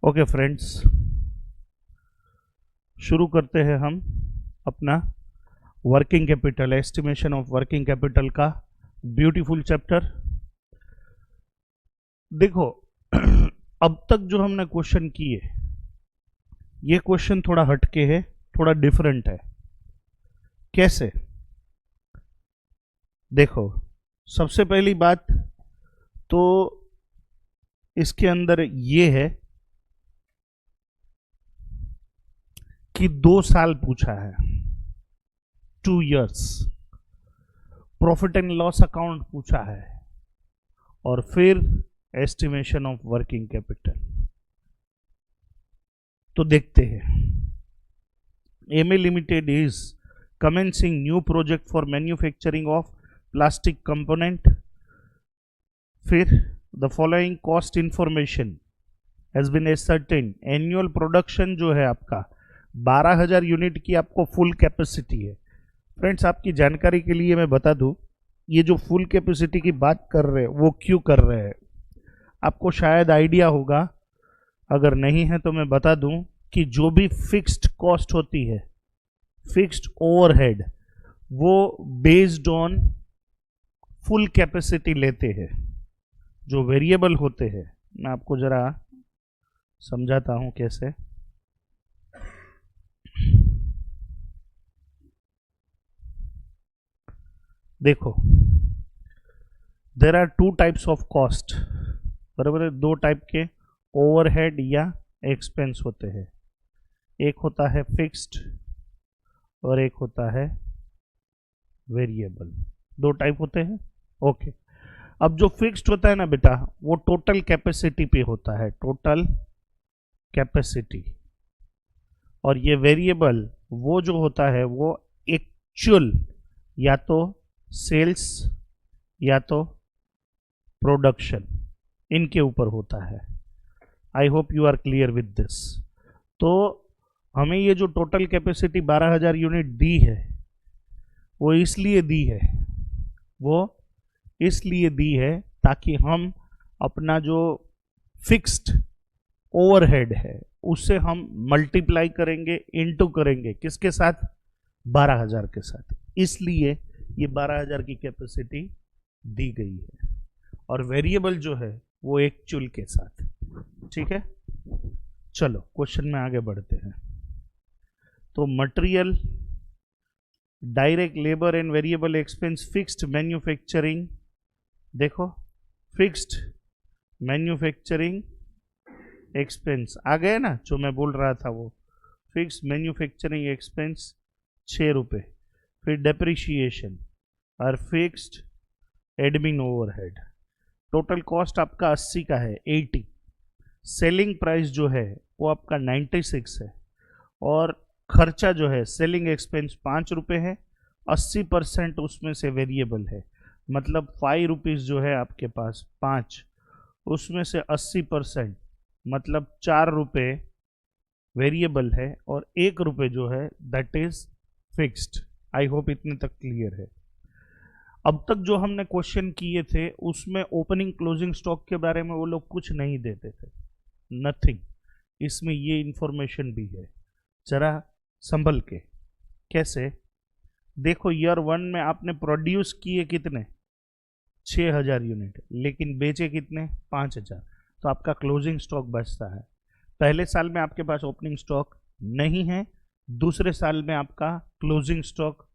Okay friends, शुरू करते हैं हम अपना working capital, estimation of working capital का ब्यूटीफुल चैप्टर। देखो अब तक जो हमने क्वेश्चन किए, ये क्वेश्चन थोड़ा हटके है, थोड़ा डिफरेंट है। कैसे? देखो, सबसे पहली बात तो इसके अंदर ये है कि 2 साल पूछा है, 2 years। Profit and loss account पूछा है और फिर एस्टिमेशन ऑफ वर्किंग कैपिटल। तो देखते हैं। MA limited is commencing new project for manufacturing of plastic component. फिर the following cost information has been ascertain. Annual production जो है आपका 12,000 यूनिट की आपको फुल कैपेसिटी है। फ्रेंड्स, आपकी जानकारी के लिए मैं बता दूं, ये जो फुल कैपेसिटी की बात कर रहे हैं वो क्यों कर रहे हैं, आपको शायद आइडिया होगा। अगर नहीं है तो मैं बता दूं कि जो भी फिक्स्ड कॉस्ट होती है, फिक्स्ड ओवरहेड, वो बेस्ड ऑन फुल कैपेसिटी लेते हैं। जो वेरिएबल होते हैं, मैं आपको जरा समझाता हूं कैसे। देखो, there are 2 types of cost, बराबर है। 2 टाइप के ओवरहेड या एक्सपेंस होते हैं। एक होता है फिक्स्ड और एक होता है वेरिएबल। 2 टाइप होते हैं। ओके, अब जो फिक्स्ड होता है ना बेटा, वो टोटल कैपेसिटी पे होता है, टोटल कैपेसिटी। और ये वेरिएबल वो जो होता है वो एक्चुअल या तो सेल्स या तो प्रोडक्शन, इनके ऊपर होता है। I hope you are clear with this. तो हमें ये जो टोटल कैपेसिटी 12,000 यूनिट दी है, वो इसलिए दी है ताकि हम अपना जो फिक्स्ड ओवरहेड है उससे हम मल्टीप्लाई करेंगे, इनटू करेंगे, किसके साथ? 12,000 के साथ। इसलिए ये 12,000 की कैपेसिटी दी गई है। और वेरिएबल जो है वो एक्चुअल के साथ। ठीक है, चलो क्वेश्चन में आगे बढ़ते हैं। तो material, direct labour and variable expense, fixed manufacturing. देखो, फिक्स्ड मैन्युफैक्चरिंग एक्सपेंस आ गए ना, जो मैं बोल रहा था वो। फिक्स्ड मैन्युफैक्चरिंग एक्सपेंस 6 रुपये। फिर डेप्रिशिएशन और fixed admin overhead. Total cost आपका 80 का है, 80। सेलिंग प्राइस जो है वो आपका 96 है। और खर्चा जो है, सेलिंग एक्सपेंस 5 रुपये है। 80% उसमें से वेरिएबल है, मतलब 5 रुपीज़ जो है आपके पास, 5, उसमें से 80% मतलब 4 रुपये वेरिएबल है और 1 रुपये जो है that is fixed. I hope इतने तक क्लियर है। अब तक जो हमने क्वेश्चन किए थे उसमें ओपनिंग क्लोजिंग स्टॉक के बारे में वो लोग कुछ नहीं देते थे, नथिंग। इसमें ये इंफॉर्मेशन भी है, जरा संभल के। कैसे? देखो, ईयर 1 में आपने प्रोड्यूस किए कितने? 6,000 यूनिट, लेकिन बेचे कितने? 5,000। तो आपका क्लोजिंग स्टॉक बचता है। पहले साल में आपके पास ओपनिंग स्टॉक नहीं है, दूसरे साल में आपका क्लोजिंग स्टॉक,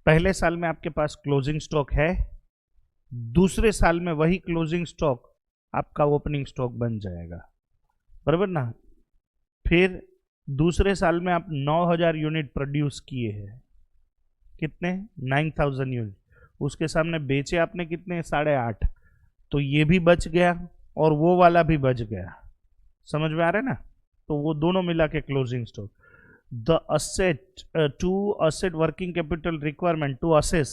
पहले साल में आपके पास क्लोजिंग स्टॉक है, दूसरे साल में वही क्लोजिंग स्टॉक आपका ओपनिंग स्टॉक बन जाएगा, बराबर ना। फिर दूसरे साल में आप 9,000 यूनिट प्रोड्यूस किए हैं, कितने? 9,000 यूनिट। उसके सामने बेचे आपने कितने? 8.5। तो ये भी बच गया और वो वाला भी बच गया। समझ में आ रहा है ना? तो वो दोनों मिला के closing stock. The asset to asset working capital requirement to assess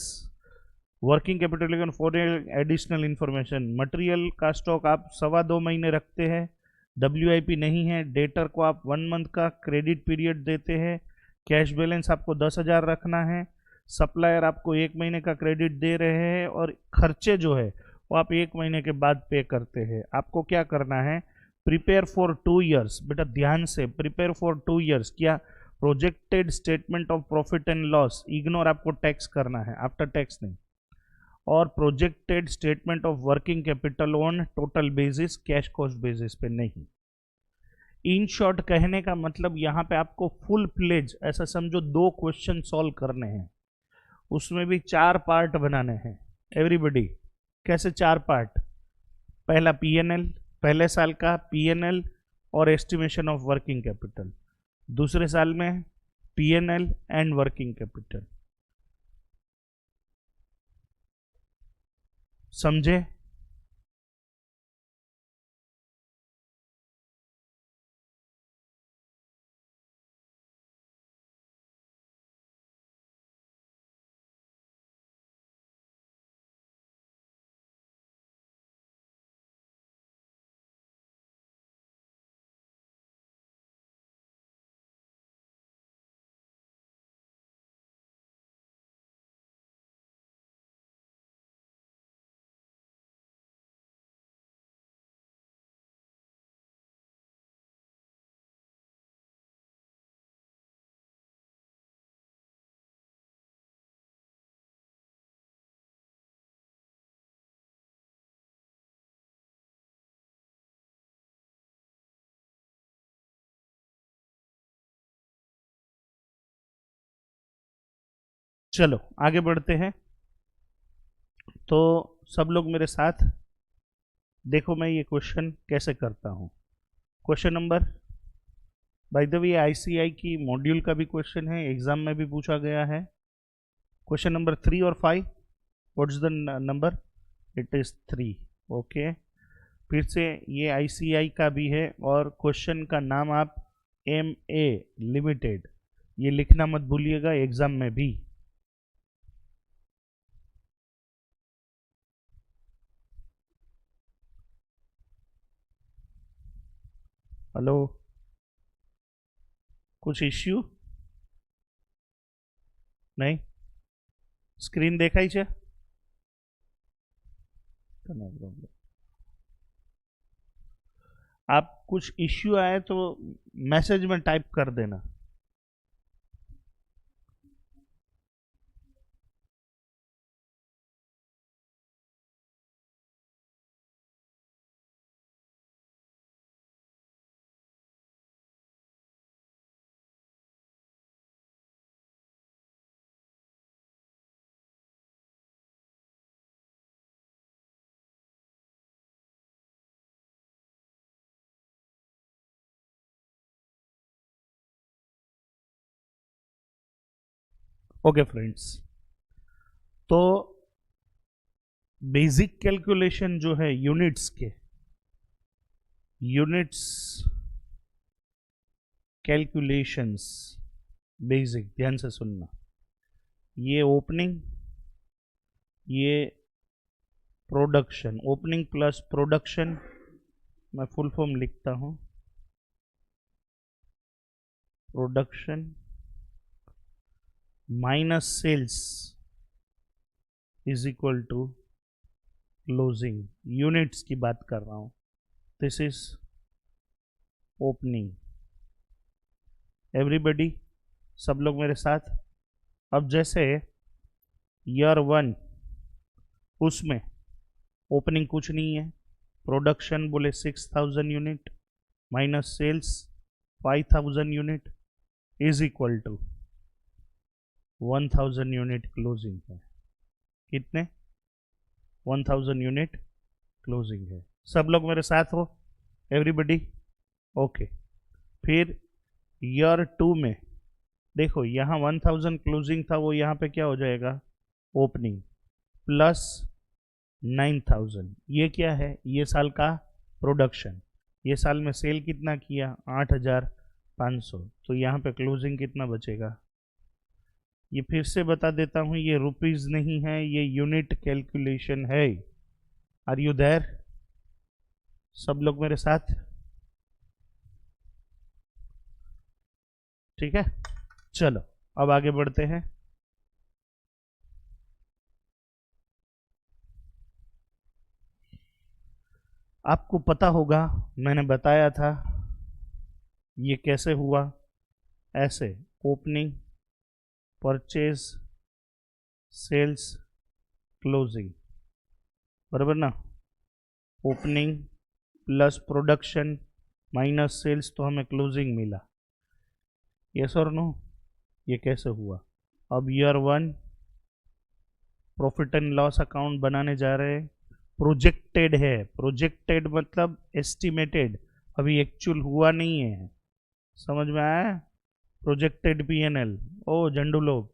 working capital for additional information. Material का स्टॉक आप 2.25 महीने रखते हैं, WIP नहीं है। डेटर को आप 1 मंथ का क्रेडिट पीरियड देते हैं। कैश बैलेंस आपको 10,000 रखना है। सप्लायर आपको 1 महीने का क्रेडिट दे रहे हैं और खर्चे जो है वो आप 1 महीने के बाद पे करते हैं। आपको क्या करना है? प्रिपेयर फॉर 2 years, बेटा ध्यान से, प्रिपेयर फॉर 2 years, क्या projected statement of profit and loss, ignore, आपको टैक्स करना है, आफ्टर टैक्स नहीं, और projected statement of working capital on total basis, cash cost basis पे नहीं। इन शॉर्ट कहने का मतलब यहाँ पे आपको फुल प्लेज, ऐसा समझो 2 क्वेश्चन सॉल्व करने हैं, उसमें भी 4 पार्ट बनाने हैं एवरीबॉडी। कैसे 4 पार्ट? पहला पीएनएल, पहले साल का पीएनएल और एस्टिमेशन ऑफ वर्किंग कैपिटल, दूसरे साल में पीएनएल एंड वर्किंग कैपिटल। समझे? चलो आगे बढ़ते हैं। तो सब लोग मेरे साथ देखो, मैं ये क्वेश्चन कैसे करता हूँ। Question number, by the way ICI की मॉड्यूल का भी क्वेश्चन है, एग्जाम में भी पूछा गया है। क्वेश्चन नंबर 3 और 5, what's the number? It is 3। Okay, फिर से ये आईसीआई का भी है, और क्वेश्चन का नाम आप MA लिमिटेड ये लिखना मत भूलिएगा एग्जाम में भी। हेलो, कुछ इश्यू नहीं? स्क्रीन देखाई છે? आप कुछ इश्यू आए तो मैसेज में टाइप कर देना। ओके फ्रेंड्स, तो बेसिक कैलकुलेशन जो है यूनिट्स के, यूनिट्स कैलकुलेशंस बेसिक, ध्यान से सुनना। ये ओपनिंग, ये प्रोडक्शन, ओपनिंग प्लस प्रोडक्शन, मैं फुल फॉर्म लिखता हूं, production minus sales is equal to closing. Units की बात कर रहा हूं, दिस इज ओपनिंग। एवरीबडी, सब लोग मेरे साथ। अब जैसे ईयर 1 उसमें ओपनिंग कुछ नहीं है, प्रोडक्शन बोले 6000 unit minus sales 5000 unit is equal to 1000 unit closing है। कितने? 1000 यूनिट क्लोजिंग है। सब लोग मेरे साथ हो एवरीबडी? ओके, फिर ईयर 2 में देखो, यहाँ 1000 क्लोजिंग था, वो यहाँ पे क्या हो जाएगा? ओपनिंग प्लस 9000, ये क्या है? ये साल का प्रोडक्शन। ये साल में सेल कितना किया? 8500, तो यहाँ पे क्लोजिंग कितना बचेगा? ये फिर से बता देता हूँ, ये रुपीज नहीं है, ये यूनिट कैलकुलेशन है। Are you there? सब लोग मेरे साथ? ठीक है, चलो अब आगे बढ़ते हैं। आपको पता होगा, मैंने बताया था ये कैसे हुआ। ऐसे ओपनिंग, परचेज, सेल्स, क्लोजिंग, बराबर ना। Opening plus production minus sales तो हमें क्लोजिंग मिला। यस और नो? ये कैसे हुआ? अब year 1 profit and loss account बनाने जा रहे हैं। प्रोजेक्टेड है, प्रोजेक्टेड मतलब एस्टिमेटेड, अभी एक्चुअल हुआ नहीं है। समझ में आया? Projected PNL. ओ झंडू लोग,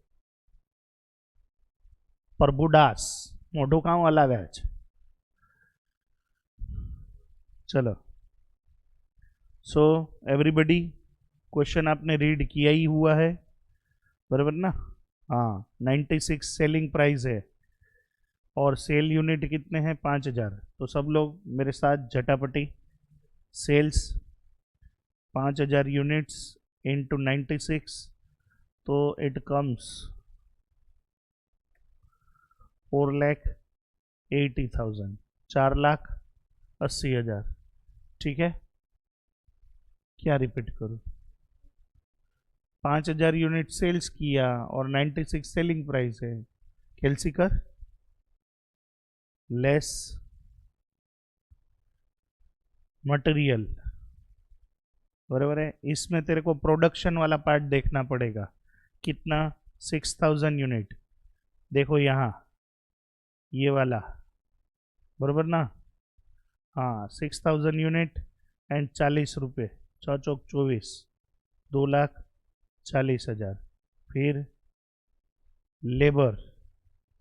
प्रभुदास मोटो काम अलग है। चलो, सो एवरीबडी, क्वेश्चन आपने रीड किया ही हुआ है, बराबर ना। हाँ, 96 सेलिंग प्राइस है और सेल यूनिट कितने हैं? 5000। तो सब लोग मेरे साथ झटापटी, सेल्स 5000 यूनिट्स इंटू 96, तो इट कम्स 4,80,000, 4,80,000। ठीक है, क्या रिपीट करूँ? 5000 यूनिट सेल्स किया और 96 सेलिंग प्राइस है। कैलसी कर, लेस मटेरियल, बराबर है। इसमें तेरे को प्रोडक्शन वाला पार्ट देखना पड़ेगा। कितना? 6000 यूनिट। देखो यहाँ, ये वाला, बराबर ना। हाँ, 6000 यूनिट एंड 40 रुपये, 6 चौक 24, 2,40,000। फिर लेबर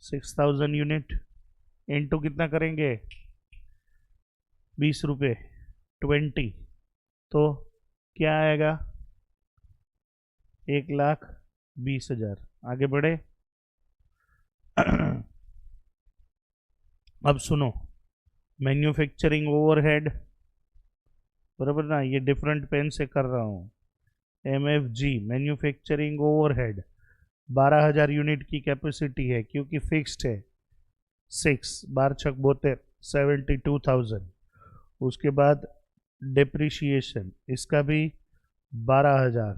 6000 यूनिट इंटू कितना करेंगे? 20 रुपये, 20, तो क्या आएगा? 1,20,000। आगे बढ़े। अब सुनो, मैन्युफैक्चरिंग ओवरहेड, बराबर ना, ये डिफरेंट पेन से कर रहा हूँ। MFG मैन्युफैक्चरिंग ओवरहेड 12,000 यूनिट की कैपेसिटी है क्योंकि फिक्स्ड है। 6 12 6 72,000। उसके बाद डिप्रिशिएशन, इसका भी 12,000।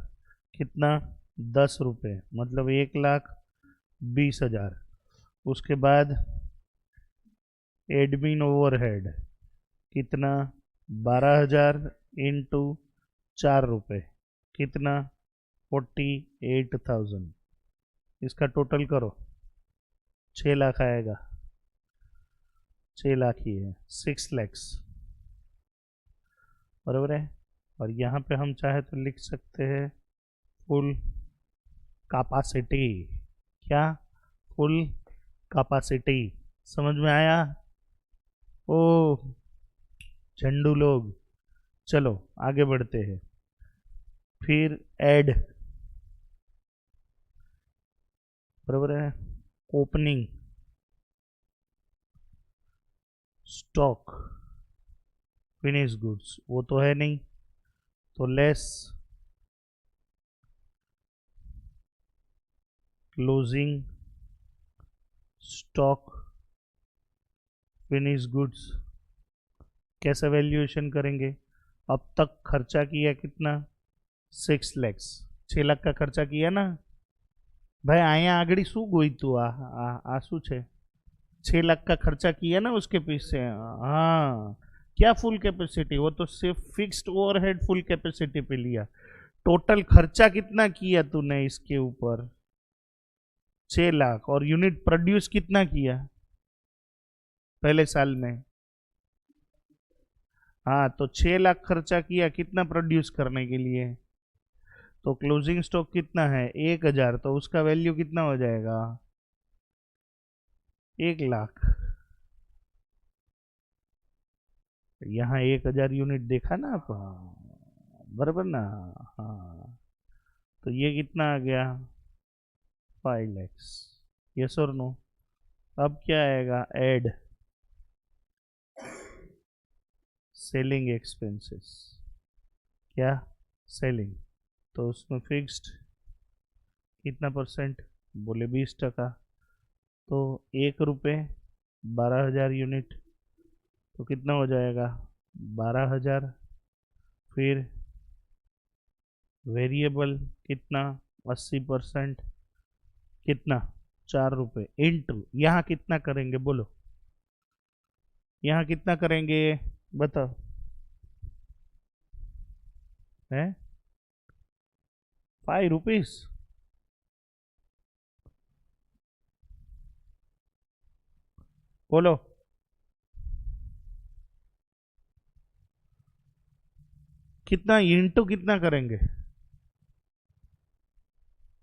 कितना? 10 रुपये, मतलब 1,20,000। उसके बाद एडमिन ओवरहेड कितना? 12,000 इंटू 4 रुपये, कितना? 48,000। इसका टोटल करो, 6 लाख आएगा। 6 लाख ही है, 6 लैक्स, बराबर है। और यहाँ पे हम चाहे तो लिख सकते हैं फुल कैपेसिटी। क्या? Full capacity. समझ में आया? ओ झंडू लोग, चलो आगे बढ़ते हैं। फिर ऐड, बराबर है। ओपनिंग स्टॉक फिनिश गुड्स, वो तो है नहीं, तो less closing stock finish goods. कैसे वैल्यूएशन करेंगे? अब तक खर्चा किया कितना? 6 लैक्स, 6 लाख का खर्चा किया ना भाई। आया आगड़ी शू गोई तू आसू छे। 6 लाख का खर्चा किया ना उसके पीछे। हाँ, क्या फुल कैपेसिटी? वो तो सिर्फ फिक्स्ड ओवरहेड फुल कैपेसिटी पे लिया। टोटल खर्चा कितना किया तूने इसके ऊपर? 6 लाख। और यूनिट प्रोड्यूस कितना किया पहले साल में? हाँ, तो 6 लाख खर्चा किया कितना प्रोड्यूस करने के लिए? तो क्लोजिंग स्टॉक कितना है? 1,000, तो उसका वैल्यू कितना हो जाएगा? 1 लाख। यहाँ 1,000 यूनिट देखा ना आप? हाँ, बराबर ना। हाँ, तो ये कितना आ गया? 5 लैक्स। यस और नो? अब क्या आएगा? Add selling expenses. क्या? सेलिंग, तो उसमें फिक्स्ड कितना परसेंट? बोले 20%। तो 1 रुपये 12,000 यूनिट, तो कितना हो जाएगा? 12,000, फिर वेरिएबल कितना, 80%, कितना, 4 रुपये, इंटू यहाँ कितना करेंगे बोलो, यहाँ कितना करेंगे बताओ, है 5 रुपीज, बोलो, कितना इंटू कितना करेंगे,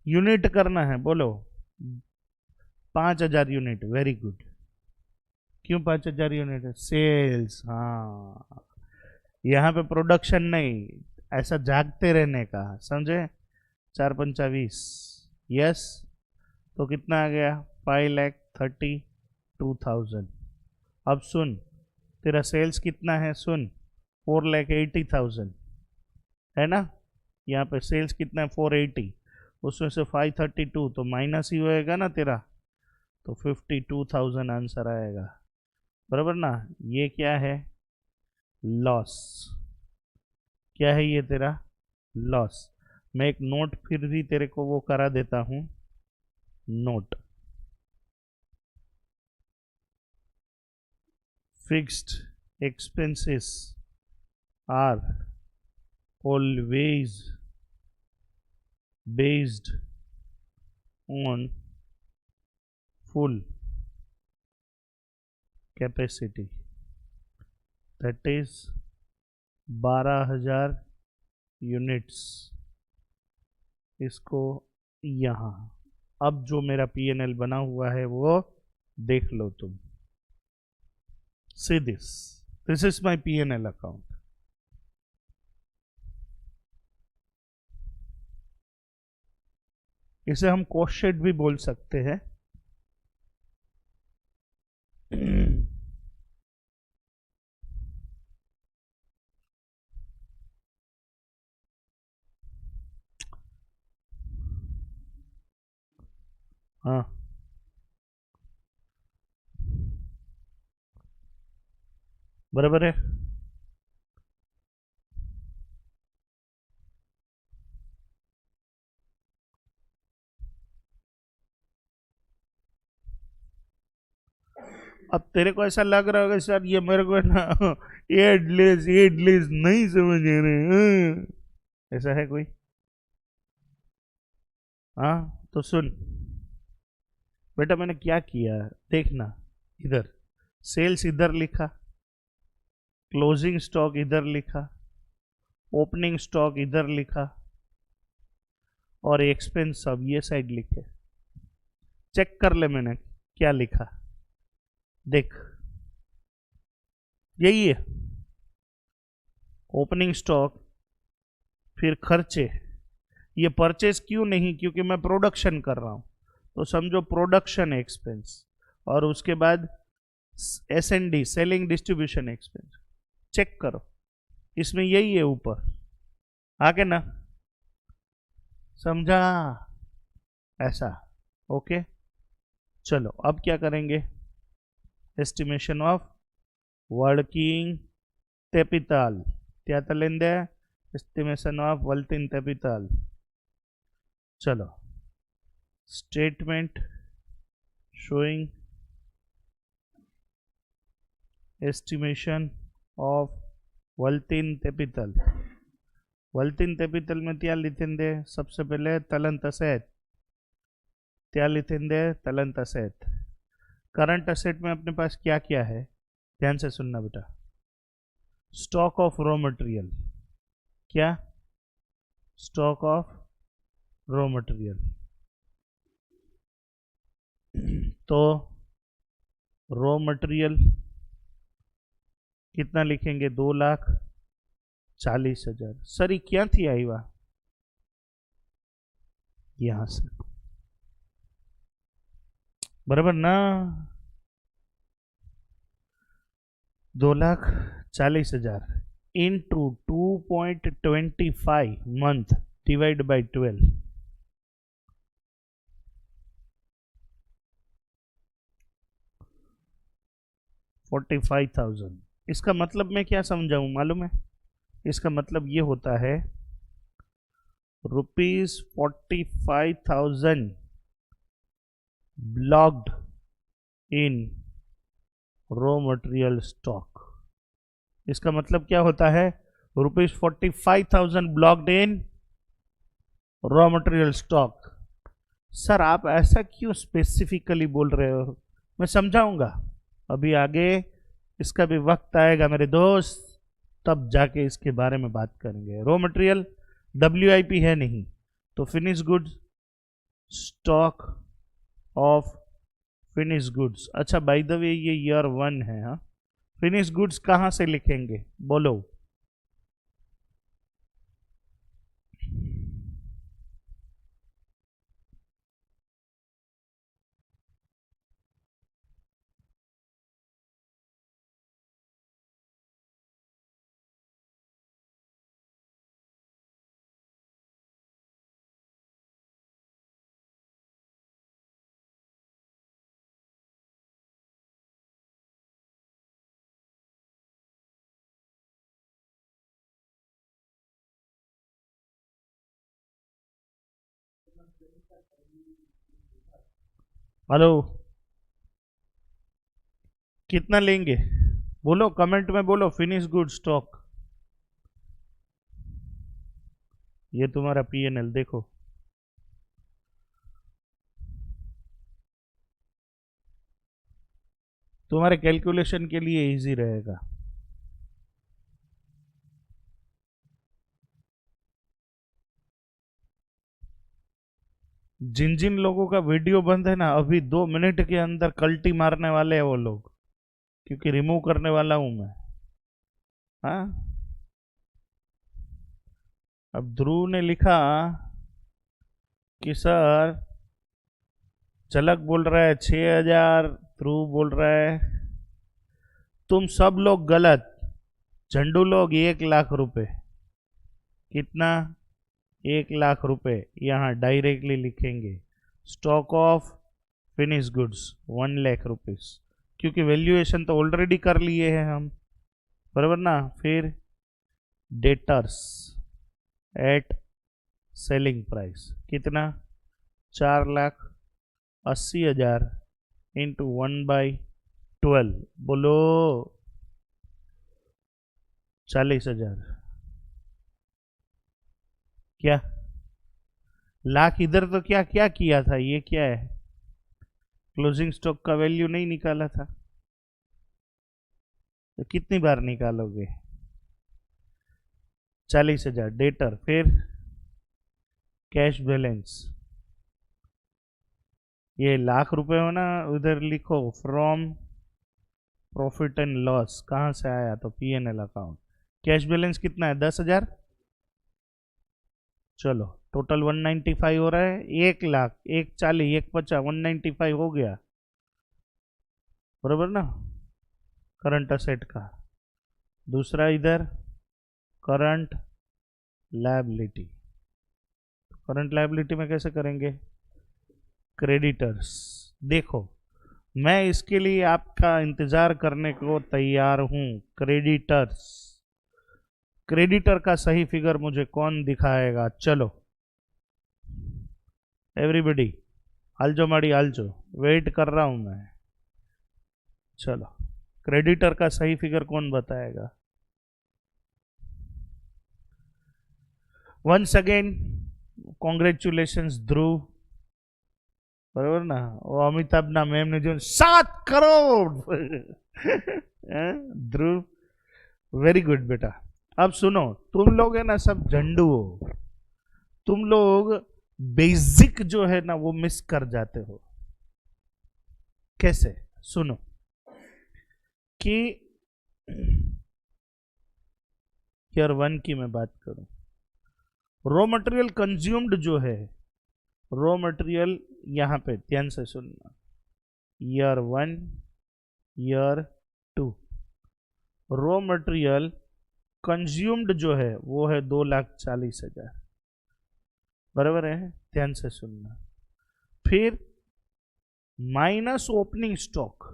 यूनिट करना है बोलो, 5,000 यूनिट, वेरी गुड। क्यों 5,000 यूनिट है, सेल्स, हाँ, यहाँ पे प्रोडक्शन नहीं, ऐसा जागते रहने का, समझे, 4 पंचा 20, यस, तो कितना आ गया, 5,32,000। अब सुन, तेरा सेल्स कितना है, सुन, 4,80,000 है ना, यहाँ पे सेल्स कितना है 480, उसमें से 532 तो माइनस ही होएगा ना तेरा, तो 52,000 आंसर आएगा, बराबर ना। ये क्या है, लॉस, क्या है ये तेरा, लॉस। मैं एक नोट फिर भी तेरे को वो करा देता हूँ, note, fixed expenses are always based on full capacity, that is 12,000 units. इसको यहाँ, अब जो मेरा पीएनएल बना हुआ है वो देख लो तुम, see this is my PNL account. इसे हम कॉस्ट शीट भी बोल सकते हैं। हाँ, बराबर है। अब तेरे को ऐसा लग रहा होगा सर ये मेरे को ना एडलेस नहीं समझ आ रहे, ऐसा है कोई, हाँ तो सुन बेटा, मैंने क्या किया देखना, इधर सेल्स इधर लिखा, क्लोजिंग स्टॉक इधर लिखा, ओपनिंग स्टॉक इधर लिखा, और एक्सपेंस सब ये साइड लिखे। चेक कर ले मैंने क्या लिखा, देख यही है, ओपनिंग स्टॉक, फिर खर्चे, ये परचेज क्यों नहीं, क्योंकि मैं प्रोडक्शन कर रहा हूं, तो समझो प्रोडक्शन एक्सपेंस, और उसके बाद S&D, selling distribution expense. Check करो, इसमें यही है ऊपर, आगे ना, समझा, ऐसा, ओके। चलो अब क्या करेंगे, एस्टिमेशन ऑफ वर्किंग कैपिटल, क्या तलेंदे, एस्टिमेशन ऑफ वर्किंग कैपिटल। चलो, statement showing estimation of working capital. Working capital में क्या लिखेंगे, सबसे पहले तलंत असेट, क्या लिखेंगे, तलंत असेट। करंट असेट में अपने पास क्या क्या है, ध्यान से सुनना बेटा, स्टॉक ऑफ रॉ मटेरियल, क्या, स्टॉक ऑफ रॉ मटेरियल, तो रॉ मटेरियल कितना लिखेंगे, 2,40,000। सर ये क्या थी आई वह, यहां से, बराबर ना, 2,40,000 इंटू 2.25 मंथ डिवाइड बाई 12, 45,000, इसका मतलब मैं क्या समझाऊं मालूम है? इसका मतलब ये होता है ₹45,000 ब्लॉक्ड इन रॉ मटेरियल स्टॉक। इसका मतलब क्या होता है? ₹45,000 ब्लॉक्ड इन रॉ मटेरियल स्टॉक। सर आप ऐसा क्यों स्पेसिफिकली बोल रहे हो? मैं समझाऊंगा अभी आगे, इसका भी वक्त आएगा मेरे दोस्त, तब जाके इसके बारे में बात करेंगे। रॉ मटेरियल WIP है नहीं, तो finish goods, stock of finish goods. अच्छा बाय द वे ये ईयर 1 है। हाँ, फिनिश गुड्स कहाँ से लिखेंगे बोलो? हेलो, कितना लेंगे बोलो, कमेंट में बोलो। फिनिश गुड स्टॉक, ये तुम्हारा P&L देखो। तुम्हारे कैलकुलेशन के लिए इजी रहेगा। जिन जिन लोगों का वीडियो बंद है ना, अभी 2 मिनट के अंदर कल्टी मारने वाले हैं वो लोग, क्योंकि रिमूव करने वाला हूं मैं। हाँ, अब ध्रुव ने लिखा कि सर झलक बोल रहा है 6,000, ध्रुव बोल रहा है तुम सब लोग गलत, झंडू लोग 1,00,000 रुपए। कितना? 1,00,000 रुपए यहाँ डायरेक्टली लिखेंगे। Stock of finish goods 1,00,000 rupees, क्योंकि वैल्यूएशन तो ऑलरेडी कर लिए हैं हम, बराबर ना। फिर डेटर्स एट सेलिंग प्राइस कितना? 4,80,000 इंटू 1/12, बोलो 40,000। क्या लाख? इधर तो क्या क्या किया था, ये क्या है? क्लोजिंग स्टॉक का वैल्यू नहीं निकाला था, तो कितनी बार निकालोगे? 40,000 डेटर। फिर कैश बैलेंस, ये ₹1,00,000 हो ना, उधर लिखो फ्रॉम प्रॉफिट एंड लॉस। कहाँ से आया? तो P&L अकाउंट। कैश बैलेंस कितना है? 10,000। चलो टोटल 195 हो रहा है। 1,00,000, 1,40, 1,50, 195 हो गया, बराबर ना, करंट असेट का। दूसरा इधर करंट लायबिलिटी। करंट लायबिलिटी में कैसे करेंगे? क्रेडिटर्स। देखो मैं इसके लिए आपका इंतजार करने को तैयार हूं। क्रेडिटर्स, क्रेडिटर का सही फिगर मुझे कौन दिखाएगा? चलो एवरीबडी आलजो माड़ी आलजो, वेट कर रहा हूं मैं। चलो क्रेडिटर का सही फिगर कौन बताएगा? वंस अगेन कॉन्ग्रेचुलेशंस ध्रुव, बराबर ना। वो अमिताभ ना मैम ने जो 7 करोड़ ध्रुव, वेरी गुड बेटा। अब सुनो, तुम लोग है ना सब झंडू हो, तुम लोग बेसिक जो है ना वो मिस कर जाते हो। कैसे? सुनो कि ईयर 1 की मैं बात करूं, रॉ मटेरियल कंज्यूम्ड जो है, रॉ मटेरियल यहां पे ध्यान से सुनना, year 1, year 2, raw material consumed जो है वो है 2,40,000, बराबर है? ध्यान से सुनना। फिर minus opening stock,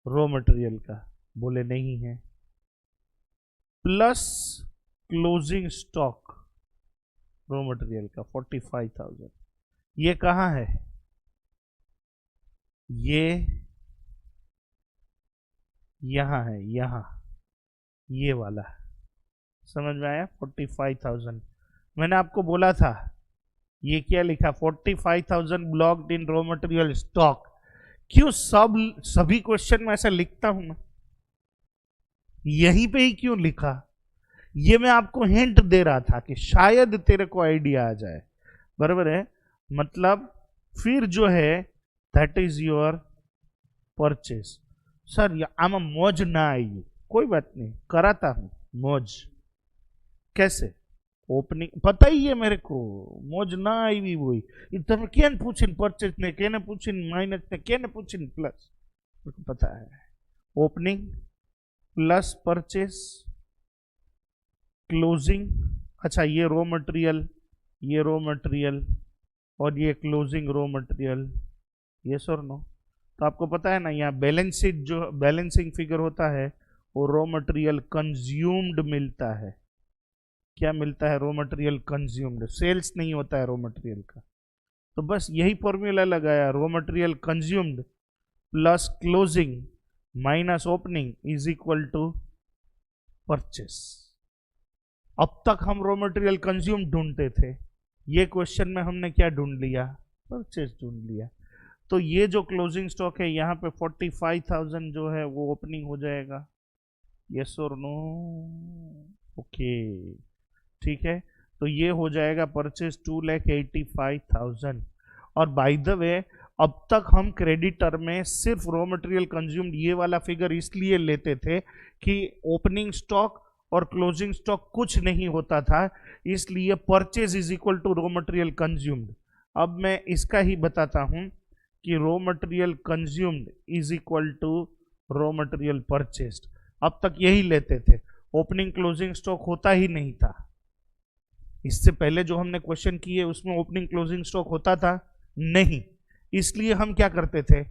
raw material का, बोले नहीं है। Plus closing stock raw material का 45,000, ये कहाँ है? ये यहां है, यहां, ये वाला। समझ में आया? 45,000 मैंने आपको बोला था। ये क्या लिखा? 45,000 ब्लॉक्ड इन रॉ मटेरियल स्टॉक। क्यों सभी क्वेश्चन में ऐसा लिखता हूं मैं? यहीं पे ही क्यों लिखा? ये मैं आपको हिंट दे रहा था कि शायद तेरे को आइडिया आ जाए। बराबर है? मतलब फिर जो है that is your purchase. Sir आमा मौज ना आई, कोई बात नहीं, कराता हूं मौज। कैसे? ओपनिंग पता ही है मेरे को, मौज ना आई भी वही। તમે કેને પૂછીને પરચેસ ને કેને પૂછીને માઇનસ ને કેને પૂછીને પ્લસ, मेरे को पता है। Opening plus purchase closing. अच्छा ये रॉ मटेरियल, ये रॉ मटेरियल और ये क्लोजिंग रॉ मटेरियल, यस और नो? तो आपको पता है ना, यहाँ बैलेंस शीट जो बैलेंसिंग फिगर होता है वो रॉ मटेरियल कंज्यूम्ड मिलता है। क्या मिलता है? रॉ मटेरियल कंज्यूम्ड, सेल्स नहीं होता है रॉ मटेरियल का। तो बस यही फॉर्मूला लगाया, raw material consumed plus closing minus opening is equal to purchase. अब तक हम रॉ मटेरियल कंज्यूम ढूंढते थे, ये क्वेश्चन में हमने क्या ढूंढ लिया? परचेस ढूंढ लिया। तो ये जो क्लोजिंग स्टॉक है यहाँ पे 45,000 जो है वो ओपनिंग हो जाएगा। यस और नो? ओके, ठीक है। तो ये हो जाएगा परचेस 2,85,000। और बाय द वे अब तक हम क्रेडिटर में सिर्फ रॉ मटेरियल कंज्यूम्ड ये वाला फिगर इसलिए लेते थे कि ओपनिंग स्टॉक और क्लोजिंग स्टॉक कुछ नहीं होता था, इसलिए purchase is equal to raw material consumed. अब मैं इसका ही बताता हूं कि raw material consumed is equal to raw material purchased. अब तक यही लेते थे, ओपनिंग क्लोजिंग स्टॉक होता ही नहीं था। इससे पहले जो हमने क्वेश्चन किए उसमें ओपनिंग क्लोजिंग स्टॉक होता था नहीं, इसलिए हम क्या करते थे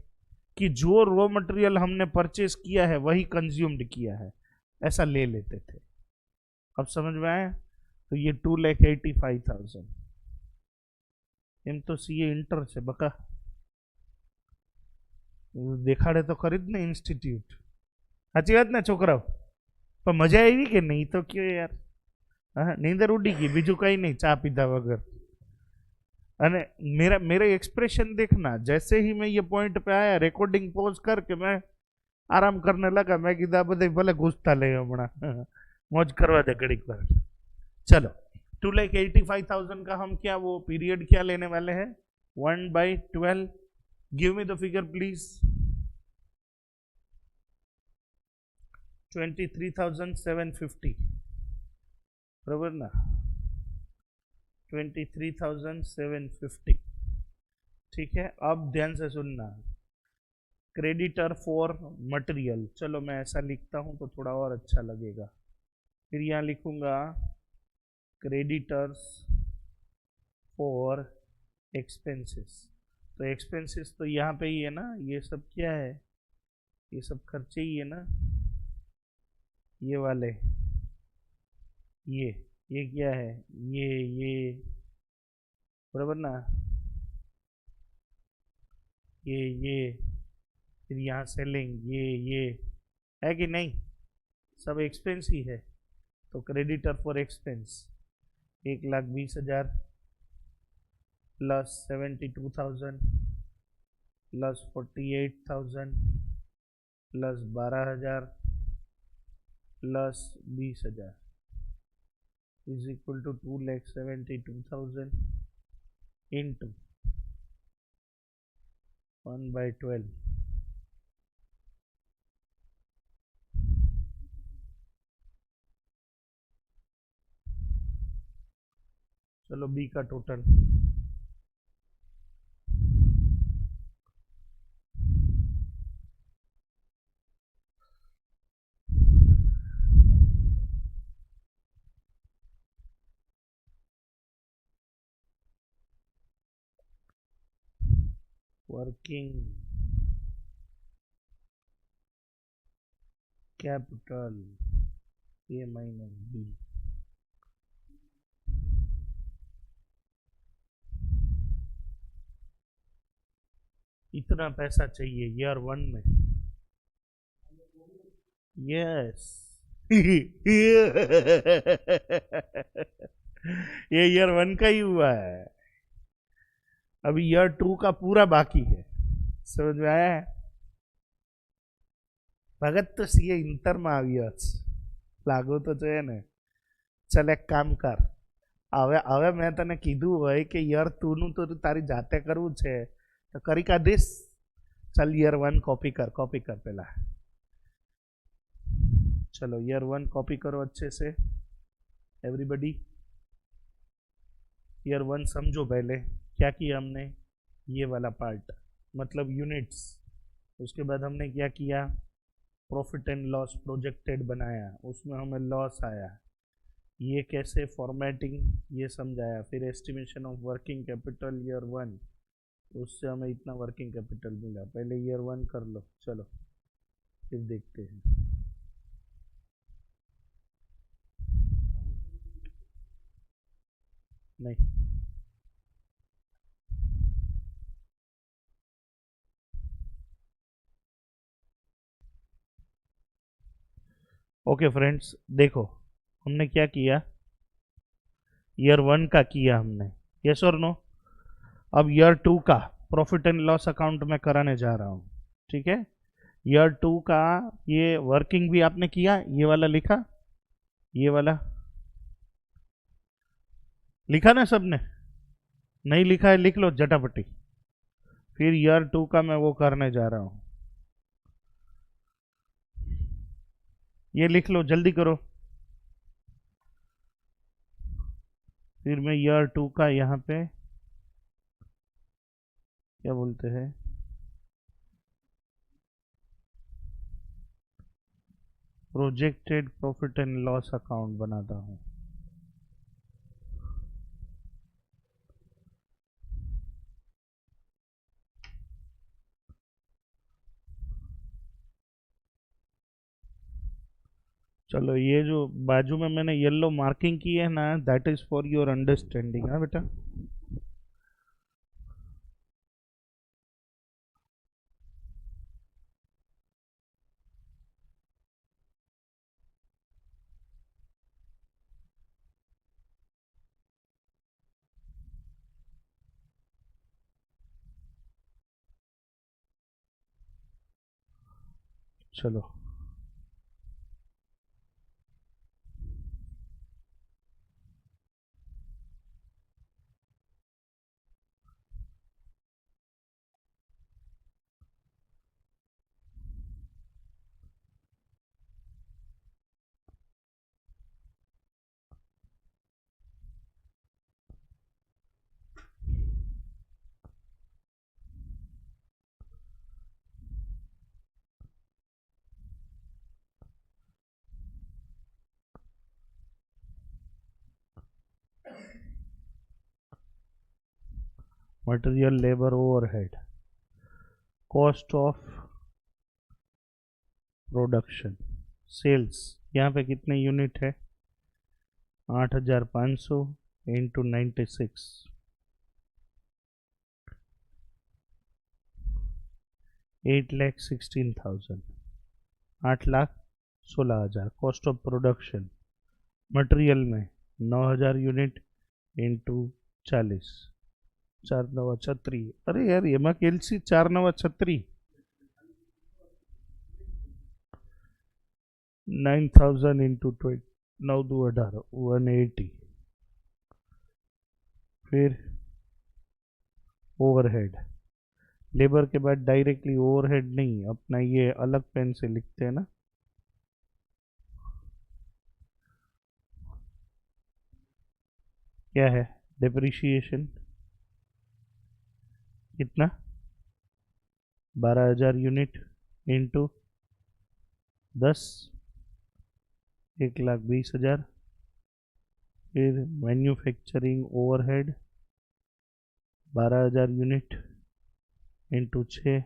कि जो रॉ मटेरियल हमने परचेज किया है वही कंज्यूम्ड किया है, ऐसा ले लेते थे। अब समझ में आया? तो ये 2,85,000 एम तो सीए इंटर से बका દેખાડે તો ખરી જ ને ઇન્સ્ટિટ્યૂટ। સાચી વાત ને છોકરાઓ? પણ મજા આવી કે નહીં તો કયો યાર? हाँ नींदर उड़ी गई, बीजू कहीं नहीं चा पीधा वगैरह। अने मेरा मेरे एक्सप्रेशन देखना, जैसे ही मैं ये पॉइंट पे आया रिकॉर्डिंग पॉज करके मैं आराम करने लगा। मैं कीधा बधे भले घुसता ले हमणा मौज करवा दे घड़ीक बार। चलो 2,85,000 का हम क्या वो पीरियड क्या लेने वाले हैं? 1/12। Give me the figure please. 23,750 बराबर ना? 23,750। ठीक है, अब ध्यान से सुनना। क्रेडिटर फॉर मटेरियल, चलो मैं ऐसा लिखता हूं तो थोड़ा और अच्छा लगेगा। फिर यहां लिखूंगा क्रेडिटर्स फॉर एक्सपेंसेस। तो एक्सपेंसेस तो यहाँ पे ही है ना, ये सब क्या है? ये सब खर्चे ही है ना, ये वाले। ये क्या है? ये बराबर ना? ये फिर यहाँ सेलिंग, ये है कि नहीं? सब एक्सपेंस ही है। तो creditor for expense 1,20,000 plus 72,000 plus 48,000 plus 12,000 plus 20,000 is equal to 2,72,000 into 1/12। चलो बी का total working capital A minus B. इतना पैसा चाहिए ईयर 1 में। यस ये ईयर 1 का ही हुआ है, अभी ईयर 2 का पूरा बाकी है। समझ में आया है? भगत तो सीए इंटर में આવ્યો છે, લાગુ તો જોઈએ ને। चल एक काम कर, હવે હવે મેં તને કીધું હોય કે ઈયર 2 નું તો તારી જાતે કરવું છે તો કરી કાઢીશ। चल ईयर 1 कॉपी कर पहला। चलो ईयर 1 कॉपी करो अच्छे से एवरीबडी। ईयर 1 समझो पहले क्या किया हमने, ये वाला पार्ट मतलब यूनिट्स। उसके बाद हमने क्या किया, प्रॉफिट एंड लॉस प्रोजेक्टेड बनाया, उसमें हमें लॉस आया, ये कैसे फॉर्मेटिंग ये समझाया। फिर estimation of working capital year 1, उससे हमें इतना वर्किंग कैपिटल मिला। पहले ईयर 1 कर लो, चलो फिर देखते हैं। नहीं ओके फ्रेंड्स, देखो हमने क्या किया, ईयर 1 का किया हमने, यस और नो। अब ईयर 2 का प्रॉफिट एंड लॉस अकाउंट में कराने जा रहा हूँ, ठीक है। ईयर 2 का ये वर्किंग भी आपने किया, ये वाला लिखा, ये वाला लिखा ना सबने, नहीं लिखा है लिख लो जटापटी। फिर ईयर 2 का मैं वो करने जा रहा हूँ, ये लिख लो जल्दी करो। फिर मैं ईयर 2 का यहाँ पे क्या बोलते हैं, projected profit and loss account बनाता हूँ। चलो ये जो बाजू में मैंने येलो मार्किंग की है ना, that is for your understanding. हाँ बेटा, चलो material labour overhead, cost of production, sales, यहाँ पे कितने यूनिट है, 8500 into 96, 8,16,000, 8,16,000 cost of production. Material में 9,000 यूनिट इंटू 40, 4,936। अरे यार ये मैं केलसी 4,936, 9,000 इंटू 20, 9,218, 180। फिर ओवरहेड, लेबर के बाद डायरेक्टली ओवरहेड नहीं, अपना ये अलग पेन से लिखते हैं ना। क्या है, डिप्रिशिएशन कितना, 12,000 यूनिट इंटू 10, 1,20,000। फिर manufacturing overhead 12,000 unit into 6,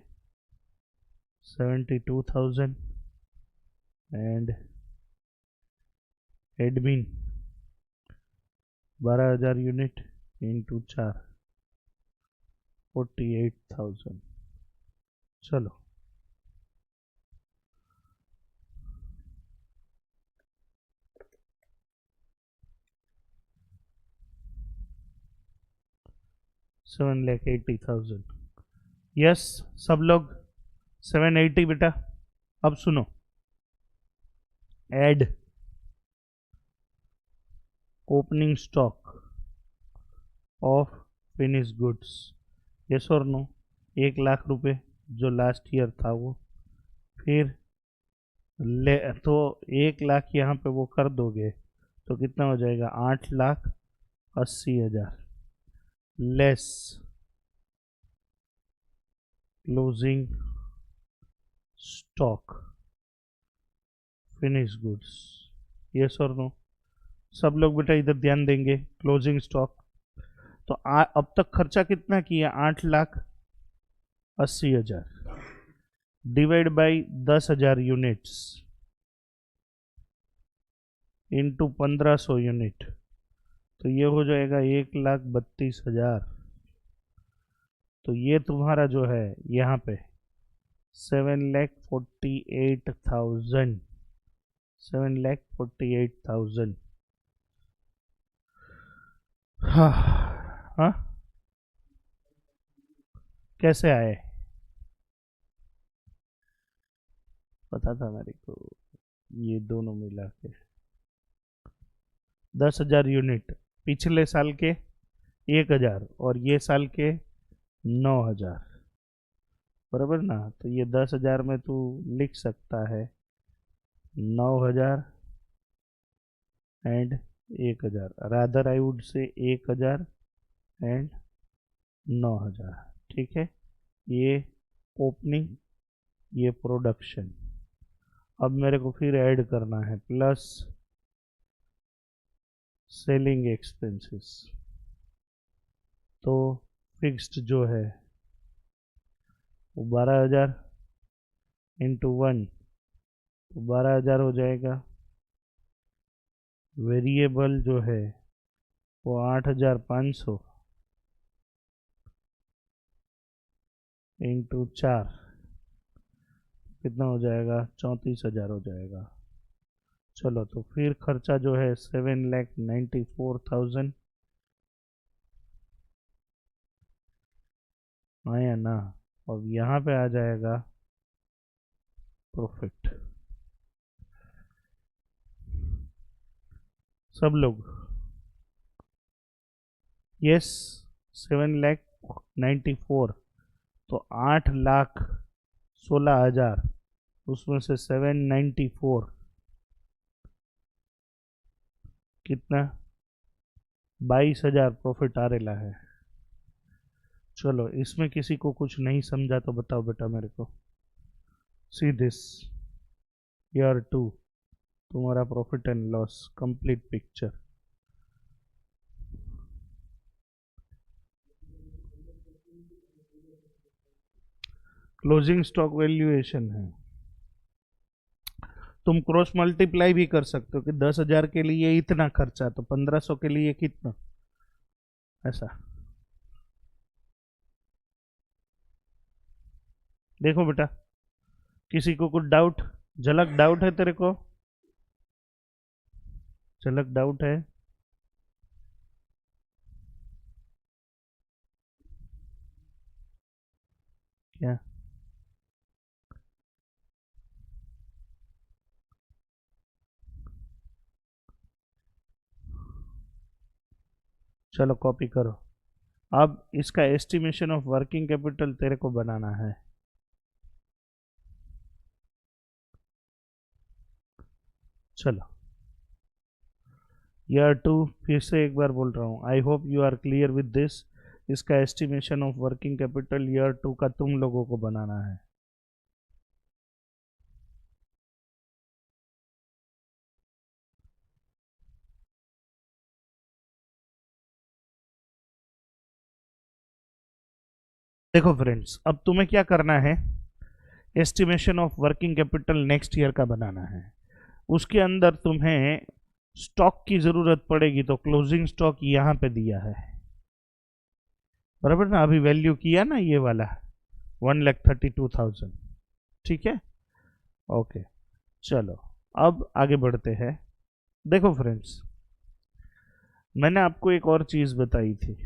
72,000। And admin 12,000 unit into 4, 48,000। चलो $7,80,000। यस सब लोग 780 बेटा। अब सुनो, add opening stock of finish goods, yes और नो। 1,00,000 रुपए जो लास्ट ईयर था वो, फिर ले तो 1,00,000 यहाँ पे वो कर दोगे तो कितना हो जाएगा, 8,80,000 less closing stock finish goods, yes और नो। सब लोग बेटा इधर ध्यान देंगे। क्लोजिंग स्टॉक तो अब तक खर्चा कितना किया, 8,80,000 divide by 10,000 units into 1,500 unit, तो ये हो जाएगा 1,32,000। तो ये तुम्हारा जो है यहाँ पे 7,48,000, 7,48,000। हाँ हाँ, कैसे आए पता था मेरे को, ये दोनों मिला के 10,000 यूनिट, पिछले साल के 1,000 और ये साल के 9,000, बराबर ना। तो ये 10,000 में तू लिख सकता है 9,000 and 1,000, rather I would say 1,000 and 9,000, ठीक है। ये ओपनिंग, ये प्रोडक्शन। अब मेरे को फिर ऐड करना है प्लस सेलिंग एक्सपेंसेस, तो फिक्स्ड जो है वो 12,000 इंटू 1, तो 12,000 हो जाएगा। वेरिएबल जो है वो 8,500 इंटू 4, कितना हो जाएगा, 34,000 हो जाएगा। चलो तो फिर खर्चा जो है 7,94,000 आया ना। अब यहाँ पे आ जाएगा प्रॉफिट। सब लोग यस, 7,94,000 तो 8,16,000 उसमें से 794 कितना, 22,000 प्रॉफिट आ रहा है। चलो इसमें किसी को कुछ नहीं समझा तो बताओ बेटा मेरे को। सी दिस ईयर 2 तुम्हारा profit and loss complete picture. Closing stock valuation है, तुम क्रॉस मल्टीप्लाई भी कर सकते हो कि 10,000 के लिए इतना खर्चा तो 1,500 के लिए कितना, ऐसा। देखो बेटा किसी को कुछ डाउट, झलक डाउट है तेरे को, झलक डाउट है? क्या? चलो कॉपी करो। अब इसका एस्टिमेशन ऑफ वर्किंग कैपिटल तेरे को बनाना है। चलो ईयर 2 फिर से एक बार बोल रहा हूँ, I hope you are clear with this. इसका estimation of working capital year 2 का तुम लोगों को बनाना है। देखो फ्रेंड्स, अब तुम्हें क्या करना है, estimation of working capital next year का बनाना है। उसके अंदर तुम्हें स्टॉक की जरूरत पड़ेगी तो क्लोजिंग स्टॉक यहां पे दिया है, बराबर ना, अभी वैल्यू किया ना ये वाला 1,32,000, ठीक है। ओके, चलो अब आगे बढ़ते हैं। देखो फ्रेंड्स, मैंने आपको एक और चीज बताई थी,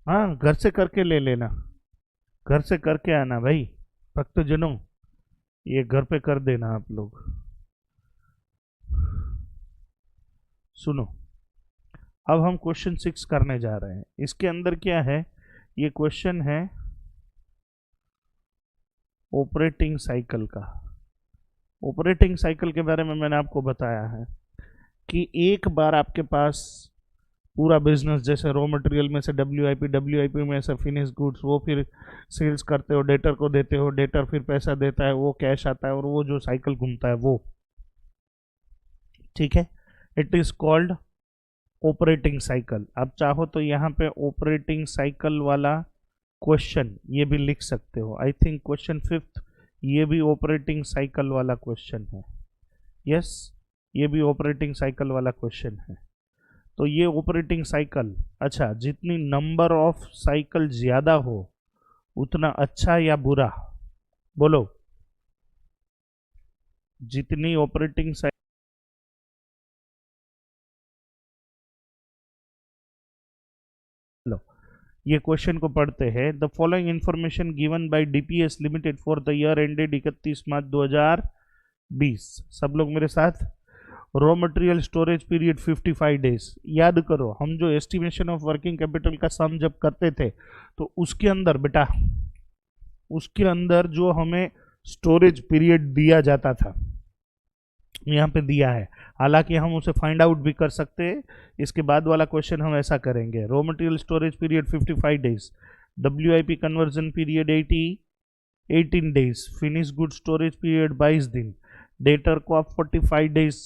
हाँ घर से करके ले लेना, घर से करके आना भाई भक्तजनों, ये घर पे कर देना आप लोग। सुनो, अब हम क्वेश्चन 6 करने जा रहे हैं। इसके अंदर क्या है, ये क्वेश्चन है ऑपरेटिंग साइकिल का। ऑपरेटिंग साइकिल के बारे में मैंने आपको बताया है कि एक बार आपके पास पूरा बिजनेस, जैसे रॉ मटेरियल में से डब्ल्यूआईपी में से फिनिश गुड्स, वो फिर सेल्स करते हो, डेटर को देते हो, डेटर फिर पैसा देता है, वो कैश आता है, और वो जो साइकिल घूमता है वो, ठीक है, it is called operating cycle. आप चाहो तो यहाँ पे ऑपरेटिंग साइकिल वाला क्वेश्चन ये भी लिख सकते हो। आई थिंक क्वेश्चन 5 ये भी ऑपरेटिंग साइकिल वाला क्वेश्चन है। यस, ये भी ऑपरेटिंग साइकिल वाला क्वेश्चन है। तो ये ऑपरेटिंग साइकिल, अच्छा, जितनी नंबर ऑफ साइकिल ज्यादा हो उतना अच्छा या बुरा, बोलो, जितनी ऑपरेटिंग साइकिल, ये क्वेश्चन को पढ़ते हैं। The following information given by DPS limited for the year ended 31 मार्च 2020। सब लोग मेरे साथ, raw material storage period 55 days. याद करो, हम जो एस्टिमेशन ऑफ वर्किंग कैपिटल का सम जब करते थे तो उसके अंदर बेटा, उसके अंदर जो हमें स्टोरेज पीरियड दिया जाता था यहाँ पे दिया है, हालांकि हम उसे फाइंड आउट भी कर सकते हैं। इसके बाद वाला क्वेश्चन हम ऐसा करेंगे, raw material storage period 55 days, WIP conversion period 18 days, finish good storage period 22 दिन, डेटर को आप 45 डेज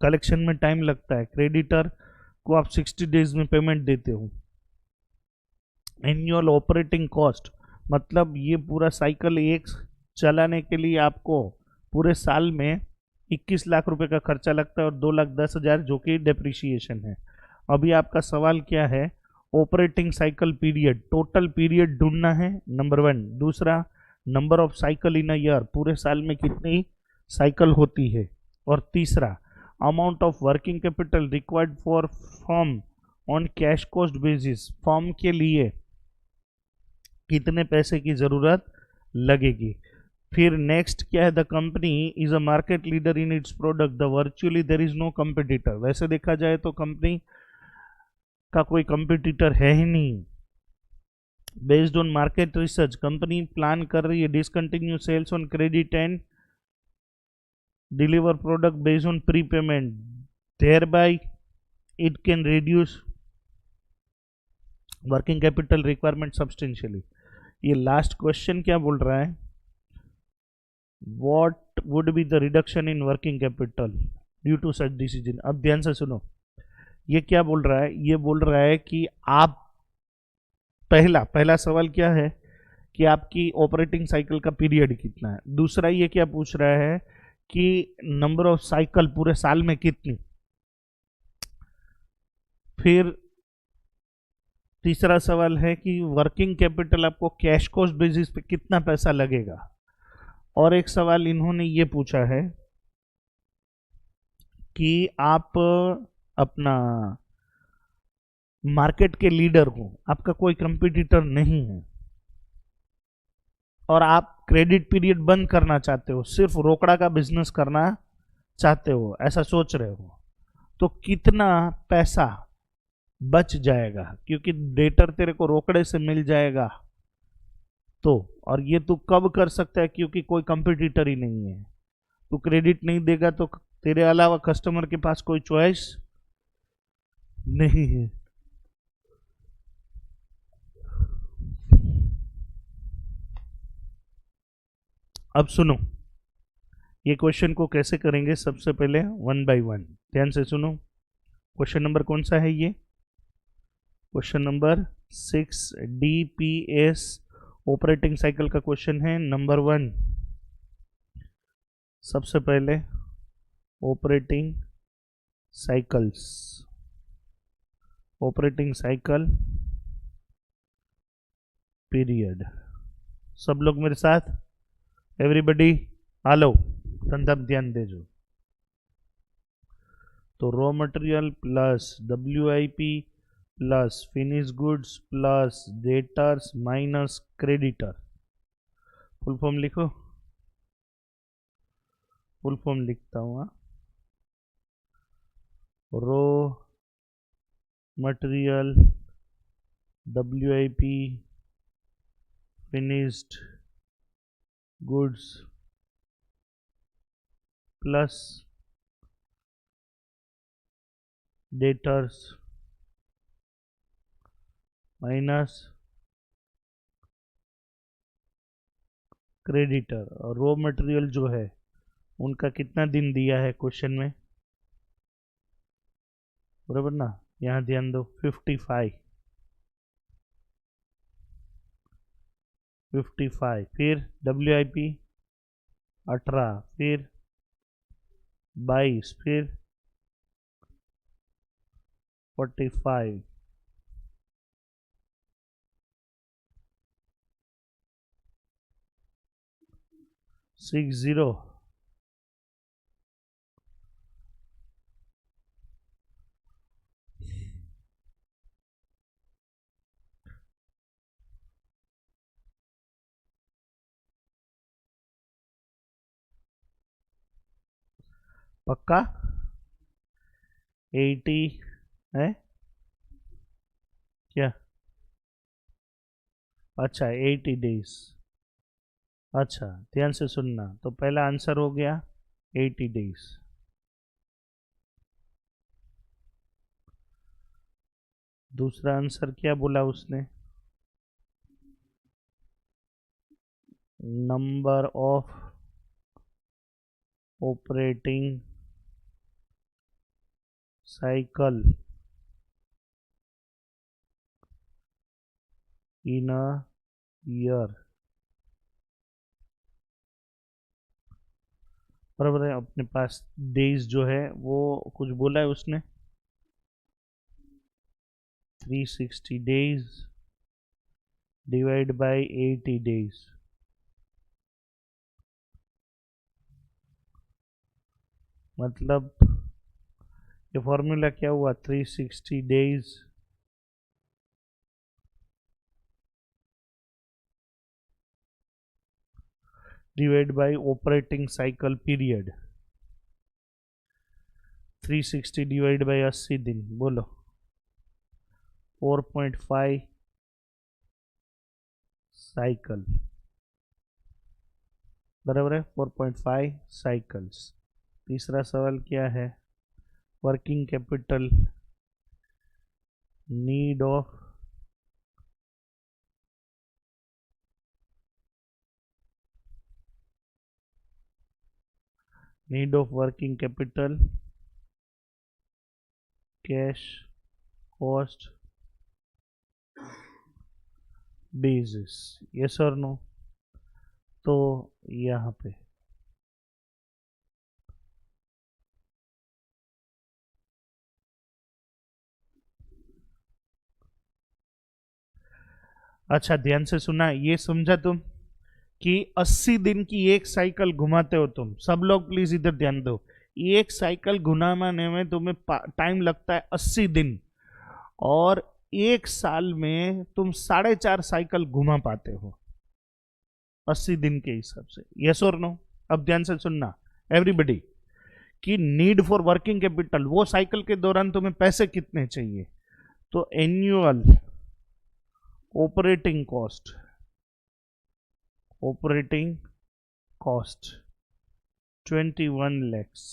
कलेक्शन में टाइम लगता है, क्रेडिटर को आप 60 डेज में पेमेंट देते हो। एनुअल ऑपरेटिंग कॉस्ट, मतलब ये पूरा साइकिल एक चलाने के लिए आपको पूरे साल में 21 लाख रुपए का खर्चा लगता है और 2,10,000 जो कि डेप्रिसिएशन है। अभी आपका सवाल क्या है, operating cycle period, total period ढूंढना है, नंबर 1। दूसरा, number of cycle in a year, पूरे साल में कितनी साइकिल होती है। और तीसरा, amount of working capital required for firm on cash cost basis, firm के लिए कितने पैसे की जरूरत लगेगी। फिर नेक्स्ट क्या है, the company is a market leader in its product, the virtually there is no competitor. वैसे देखा जाए तो कंपनी का कोई कंपिटिटर है ही नहीं। Based on market research, company plan कर रही है discontinue sales on credit and deliver product based on pre payment, thereby it can reduce working capital requirement substantially. ये लास्ट क्वेश्चन क्या बोल रहा है, what would be the reduction in working capital due to such decision। अब ध्यान से सुनो, ये क्या बोल रहा है, ये बोल रहा है कि आप, पहला सवाल क्या है कि आपकी ऑपरेटिंग साइकिल का पीरियड कितना है। दूसरा, ये क्या पूछ रहा है कि नंबर ऑफ साइकिल पूरे साल में कितनी। फिर तीसरा सवाल है कि वर्किंग कैपिटल आपको कैश कॉस्ट बेसिस पे कितना पैसा लगेगा। और एक सवाल इन्होंने ये पूछा है कि आप अपना मार्केट के लीडर हो, आपका कोई कंपटीटर नहीं है और आप क्रेडिट पीरियड बंद करना चाहते हो, सिर्फ रोकड़ा का बिजनेस करना चाहते हो, ऐसा सोच रहे हो, तो कितना पैसा बच जाएगा, क्योंकि डेटर तेरे को रोकड़े से मिल जाएगा तो, और ये तू कब कर सकता है क्योंकि कोई कंपटीटर ही नहीं है। तू क्रेडिट नहीं देगा तो तेरे अलावा कस्टमर के पास कोई चॉइस नहीं है। अब सुनो, ये क्वेश्चन को कैसे करेंगे, सबसे पहले 1 बाय 1 ध्यान से सुनो। क्वेश्चन नंबर कौन सा है, ये question number 6 DPS operating cycle का क्वेश्चन है। नंबर 1, सबसे पहले operating cycles, operating cycle period. सब लोग मेरे साथ, एवरीबडी हेलो, संदर्भ ध्यान देजो। तो raw material plus WIP plus finish goods plus debtors minus creditor. Full form लिखो, फुल फॉर्म लिखता हूँ। Raw material WIP finished goods plus debtors minus creditor. और रॉ मटेरियल जो है उनका कितना दिन दिया है क्वेश्चन में, बराबर ना, यहाँ ध्यान दो 55, 55, फिर WIP 18, फिर 22, फिर 45, सिक्स जीरो। पक्का 80 है क्या? अच्छा 80 डेज। अच्छा ध्यान से सुनना, तो पहला आंसर हो गया 80 डेज। दूसरा आंसर क्या बोला उसने, number of operating cycle in a year. बराबर है, अपने पास डेज जो है वो कुछ बोला है उसने, 360 डेज डिवाइड बाय 80 डेज। मतलब ये फॉर्मूला क्या हुआ, 360 days divide by operating cycle period. 360 divide by 80 दिन, बोलो 4.5 साइकिल, बराबर है 4.5 साइकिल्स। तीसरा सवाल क्या है, working capital need of working capital cash cost basis, yes और नो। तो यहाँ पे अच्छा ध्यान से सुना, ये समझा तुम कि 80 दिन की एक साइकिल घुमाते हो तुम सब लोग, प्लीज इधर ध्यान दो। एक साइकिल घुमाने में तुम्हें टाइम लगता है 80 दिन, और एक साल में तुम 4.5 साइकिल घुमा पाते हो 80 दिन के हिसाब से, यस और नो। अब ध्यान से सुनना एवरीबडी, कि नीड फॉर वर्किंग कैपिटल, वो साइकिल के दौरान तुम्हें पैसे कितने चाहिए, तो annual operating cost, operating cost 21 lakhs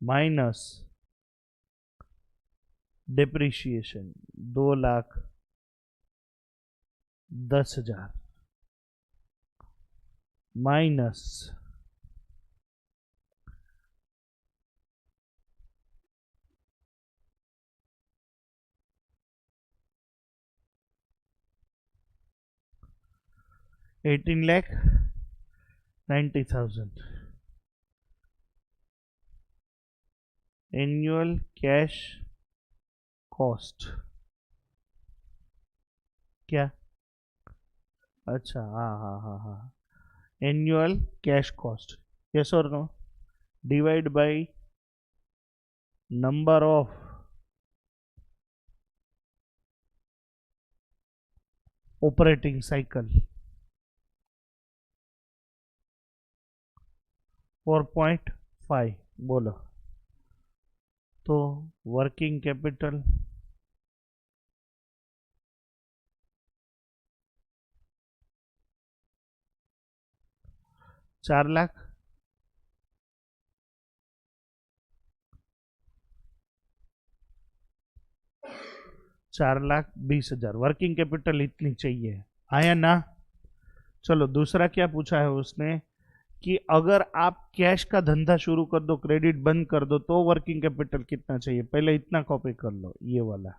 minus depreciation 2,10,000 minus $18 lakh 90,000 annual cash cost क्या? अच्छा, हाँ हाँ हाँ हाँ, एनुअल कैश कॉस्ट, यस और no, divide by number of operating cycle 4.5, बोलो। तो वर्किंग कैपिटल 4 लाख, 4,20,000 वर्किंग कैपिटल इतनी चाहिए, आया ना? चलो दूसरा क्या पूछा है उसने कि अगर आप कैश का धंधा शुरू कर दो, क्रेडिट बंद कर दो, तो वर्किंग कैपिटल कितना चाहिए? पहले इतना कॉपी कर लो, ये वाला।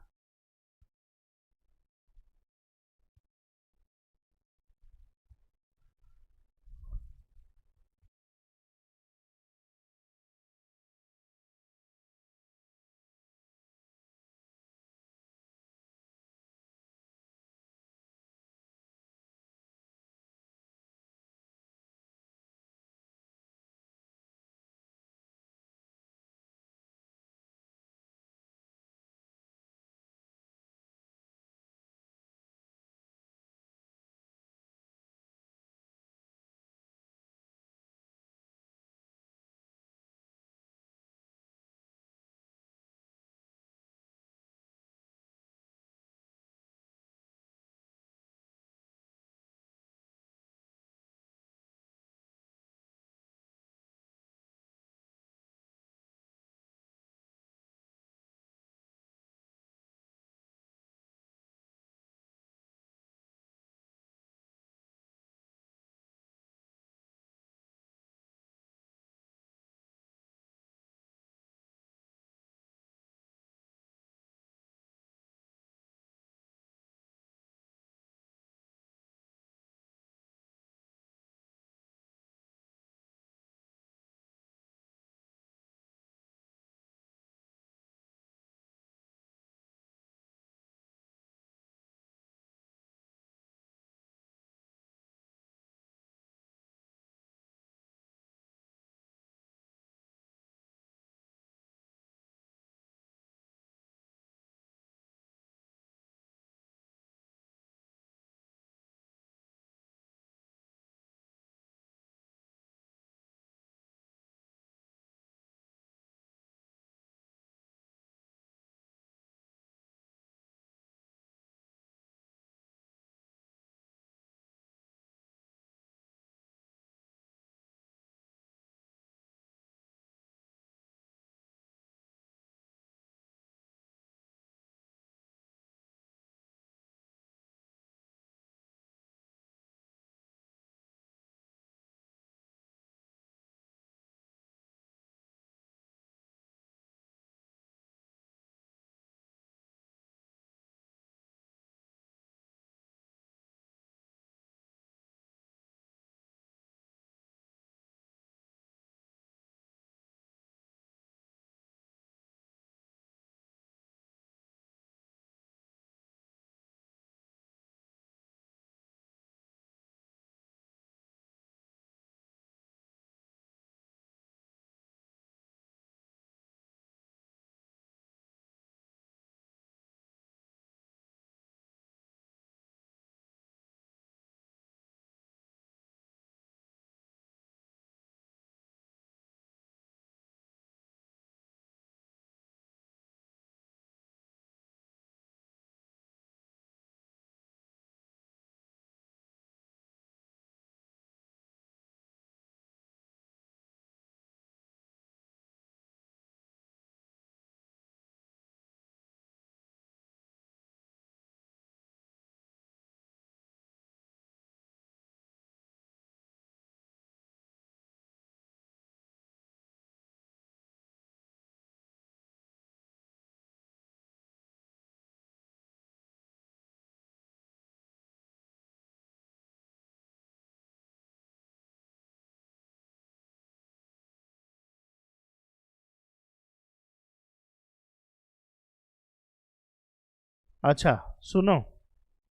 अच्छा सुनो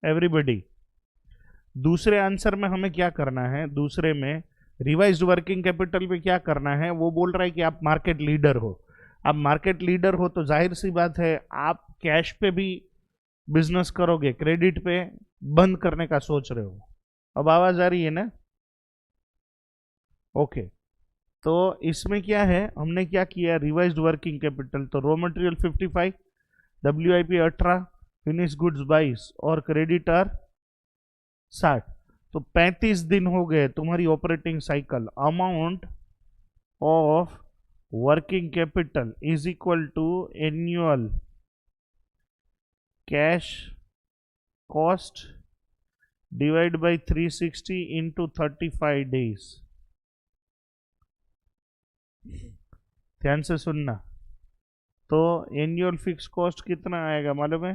एवरीबॉडी, दूसरे आंसर में हमें क्या करना है, दूसरे में रिवाइज्ड वर्किंग कैपिटल पे क्या करना है, वो बोल रहा है कि आप मार्केट लीडर हो। आप मार्केट लीडर हो तो जाहिर सी बात है आप कैश पे भी बिजनेस करोगे, क्रेडिट पे बंद करने का सोच रहे हो। अब आवाज आ रही है ना? ओके, तो इसमें क्या है, हमने क्या किया, रिवाइज्ड वर्किंग कैपिटल, तो raw material 55, WIP 18, finish goods 22 और क्रेडिटर 60। तो 35 दिन हो गए तुम्हारी operating cycle. Amount of working capital is equal to annual cash cost divide by 360 into 35 days. ध्यान से सुनना, तो एनुअल फिक्स कॉस्ट कितना आएगा मालूम है?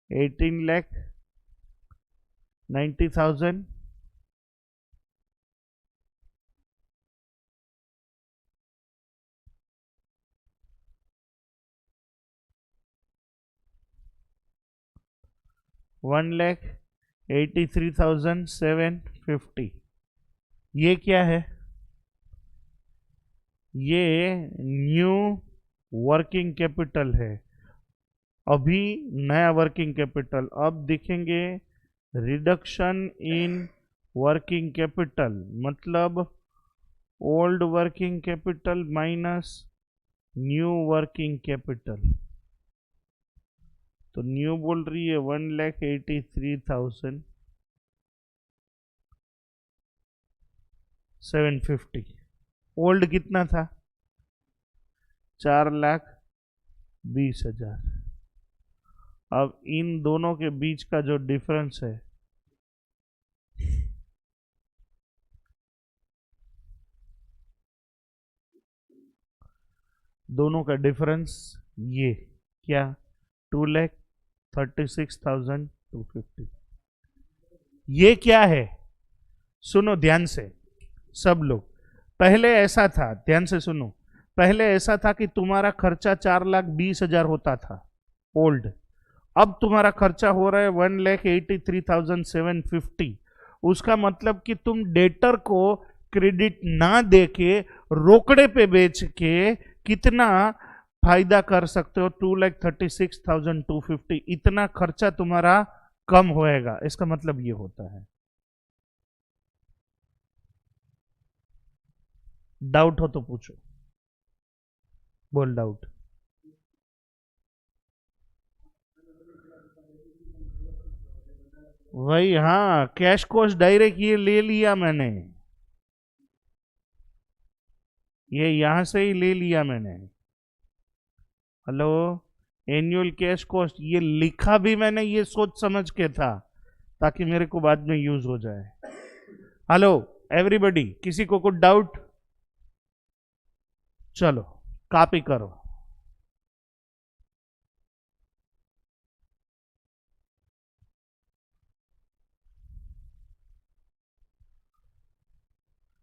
18,90,000 1,83,750। ये क्या है? ये न्यू वर्किंग कैपिटल है, अभी नया वर्किंग कैपिटल। अब देखेंगे रिडक्शन इन वर्किंग कैपिटल मतलब old working capital minus new working capital. तो न्यू बोल रही है 1,83,750। ओल्ड कितना था? 4,20,000। अब इन दोनों के बीच का जो डिफरेंस है, दोनों का डिफरेंस ये क्या, 2,36,250। ये क्या है? सुनो ध्यान से सब लोग, पहले ऐसा था, ध्यान से सुनो, पहले ऐसा था कि तुम्हारा खर्चा 4,20,000 होता था ओल्ड, अब तुम्हारा खर्चा हो रहा है 1,83,750। उसका मतलब कि तुम डेटर को क्रेडिट ना देके रोकड़े पे बेच के कितना फायदा कर सकते हो? 2,36,250। इतना खर्चा तुम्हारा कम होएगा, इसका मतलब ये होता है। डाउट हो तो पूछो, बोल डाउट। वही, हाँ, कैश कॉस्ट डायरेक्ट ये ले लिया मैंने, ये यहां से ही ले लिया मैंने। हेलो, एनुअल कैश कॉस्ट ये लिखा भी मैंने ये सोच समझ के था ताकि मेरे को बाद में यूज हो जाए। हेलो एवरीबॉडी, किसी को कुछ डाउट? चलो कॉपी करो।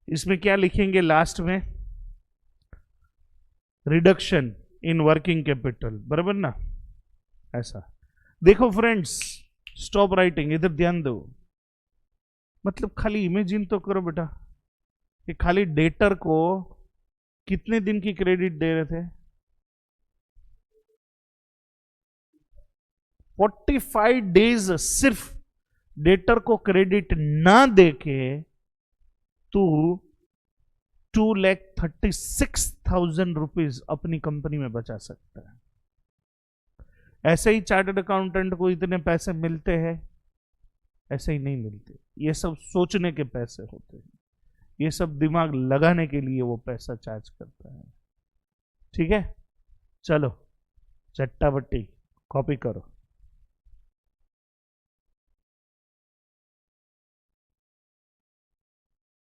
इसमें क्या लिखेंगे लास्ट में? रिडक्शन इन वर्किंग कैपिटल, बराबर ना? ऐसा देखो फ्रेंड्स, स्टॉप राइटिंग, इधर ध्यान दो। मतलब खाली इमेजिन तो करो बेटा, कि खाली डेटर को कितने दिन की क्रेडिट दे रहे थे? 45 डेज सिर्फ डेटर को क्रेडिट ना देके तू 2,36,000 रुपीज अपनी कंपनी में बचा सकता है। ऐसे ही चार्टर्ड अकाउंटेंट को इतने पैसे मिलते हैं? ऐसे ही नहीं मिलते, ये सब सोचने के पैसे होते हैं, ये सब दिमाग लगाने के लिए वो पैसा चार्ज करता है। ठीक है, चलो चट्टाबट्टी कॉपी करो।